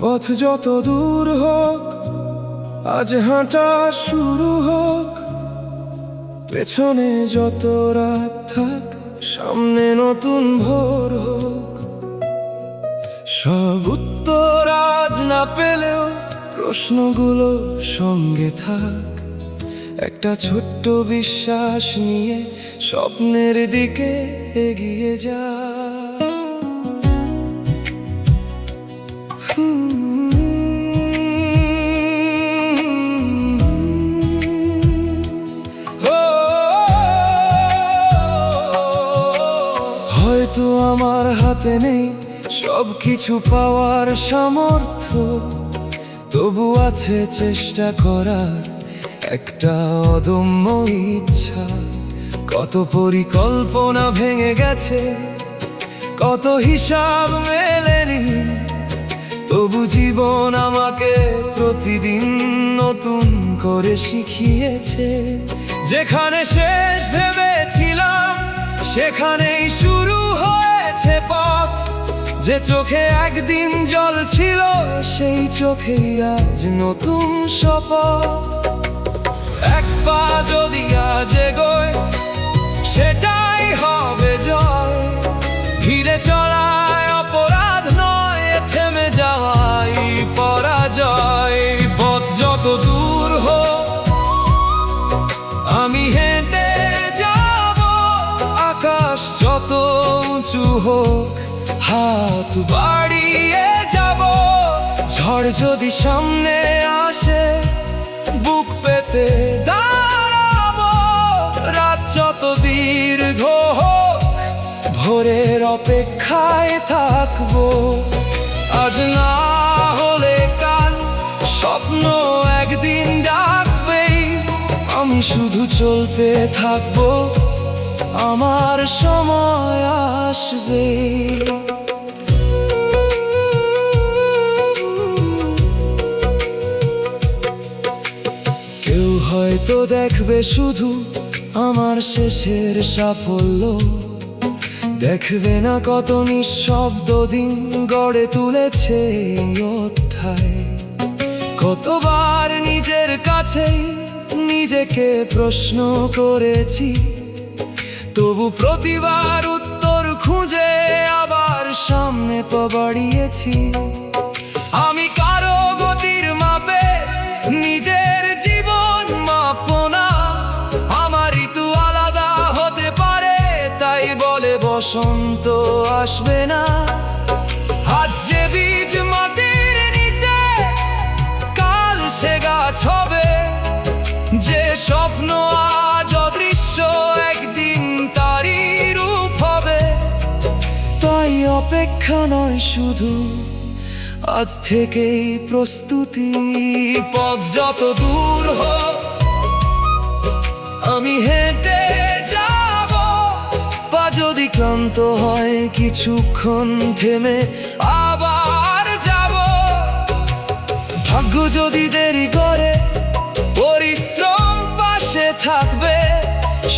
পথ যত দূর হোক, আজ হাঁটা শুরু হোক। পেছনে যত রাত থাক, সামনে নতুন ভোর হোক। সব উত্তর আজ না পেলেও প্রশ্নগুলো সঙ্গে থাক। একটা ছোট্ট বিশ্বাস নিয়ে স্বপ্নের দিকে এগিয়ে যা। হয়তো আমার হাতে নেই সবকিছু পাওয়ার সামর্থ্য, তবু আছে চেষ্টা করার একটা অদম্য ইচ্ছা। কত পরিকল্পনা ভেঙে গেছে, কত হিসাব মেলেনি, তবু জীবন আমাকে প্রতিদিন নতুন করে শিখিয়েছে। যেখানে শেষ ভেবেছিলাম, সেখানেই শুরু হয়েছে পথ। যে চোখে একদিন জল ছিল, সেই চোখেই আজ নতুন শপথ। এক পা যদি আজ এগোয়, সেটাই হবে জয়। ধীরে চলায় অপরাধ নয়, থেমে যাওয়াই পরাজয়। পথ যত দূর হোক, আমি হেঁটে যাব। আকাশ যত উঁচু হোক, হাত বাড়িয়ে যাব। ঝড় যদি সামনে আসে, বুক পেতে দাঁড়াবো। রাত যত দীর্ঘ হোক, ভোরের অপেক্ষায় থাকবো। আজ না হলে কাল, স্বপ্ন একদিন ডাকবেই। আমি শুধু চলতে থাকবো, আমার সময় আসবে। কেউ হয়তো দেখবে শুধু আমার শেষের সাফল্য, দেখবে না কত নিঃশব্দ দিন গড়ে তুলেছে এই অধ্যায়। কতবার নিজের কাছেই নিজেকে প্রশ্ন করেছি, তবু প্রতিবার উত্তর খুঁজে আবার সামনে পা বাড়িয়েছি। আমি কারো গতির মাপে নিজের জীবন মাপবো না। আমার ঋতু আলাদা হতে পারে, তাই বলে বসন্ত আসবে না। আজ যে বীজ মাটির নিচে, কাল সে গাছ হবে। যে স্বপ্ন আজ অদৃশ্য, একদিন তারই রূপ হবে। তাই অপেক্ষা নয় শুধু, আজ থেকেই প্রস্তুতি। পথ যত দূর হোক, আমি হেঁটে যাব। পা যদি ক্লান্ত হয়, কিছুক্ষণ থেমে আবার যাব। ভাগ্য যদি দেরি করে, পরিশ্রম পাশে থাকবে।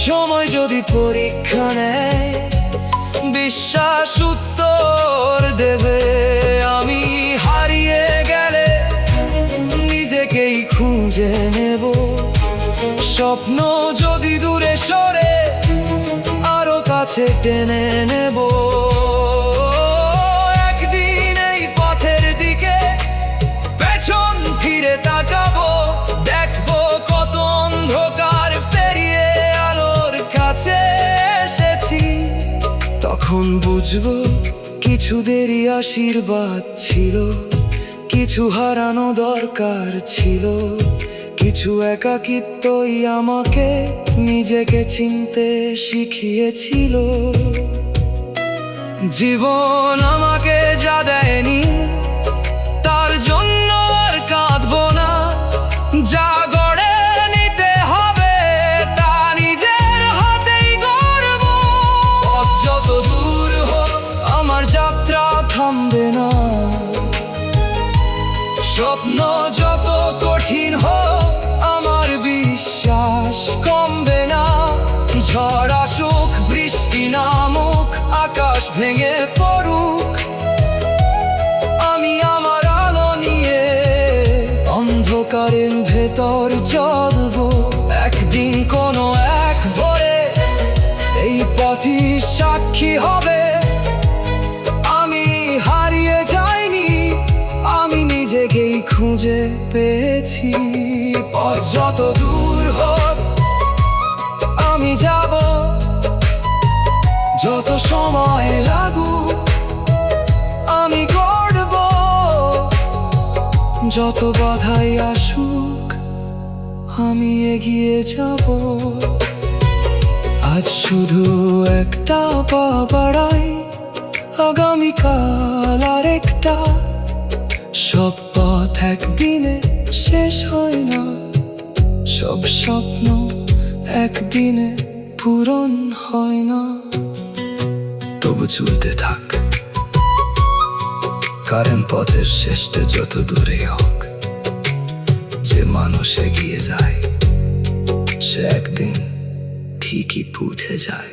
সময় যদি পরীক্ষা নেয়, বিশ্বাস উত্তর দেবে। আমি হারিয়ে গেলে নিজেকেই খুঁজে নেব। স্বপ্ন যদি দূরে সরে, আরো কাছে টেনে নেব। একদিন এই পথের দিকে পেছন ফিরে তাকাবো। দেখবো কত অন্ধকার পেরিয়ে আলোর কাছে এসেছি। তখন বুঝবো কিছু দেরি আশীর্বাদ ছিল, কিছু হারানো দরকার ছিল। কিছু একাকিত্বই আমাকে নিজেকে চিনতে শিখিয়েছিল। জীবন আমাকে যা দেয়নি, তার জন্য আর কাঁদবো না। যা গড়ে নিতে হবে, তা নিজের হাতেই গড়বো। পথ যত দূর হোক, আমার যাত্রা থামবে না। স্বপ্ন যত কঠিন হোক, আমার বিশ্বাস কমবে না। ঝড় আসুক, বৃষ্টি নামুক, আকাশ ভেঙে পড়ুক, অন্ধকারের ভেতর চলবো, একদিন কোনো এক ভোরে এই পথই সাক্ষী হবে। আমি হারিয়ে যাইনি, আমি নিজেকেই খুঁজে পেয়েছি। পথ যত দূর হোক আমি যাব, যত সময় লাগুক আমি গড়ব, যত বাধাই আসুক আমি এগিয়ে যাব। আজ শুধু একটা পা বাড়াই, আগামীকাল আরেকটা। সব পথ একদিনে শেষ হয় না, সব স্বপ্ন একদিনে পূরণ হয় না। তবু চলতে থাক, কারণ পথের শেষটা যত দূরে হোক, যে মানুষ এগিয়ে যায় সে একদিন ঠিকই পৌঁছে যায়।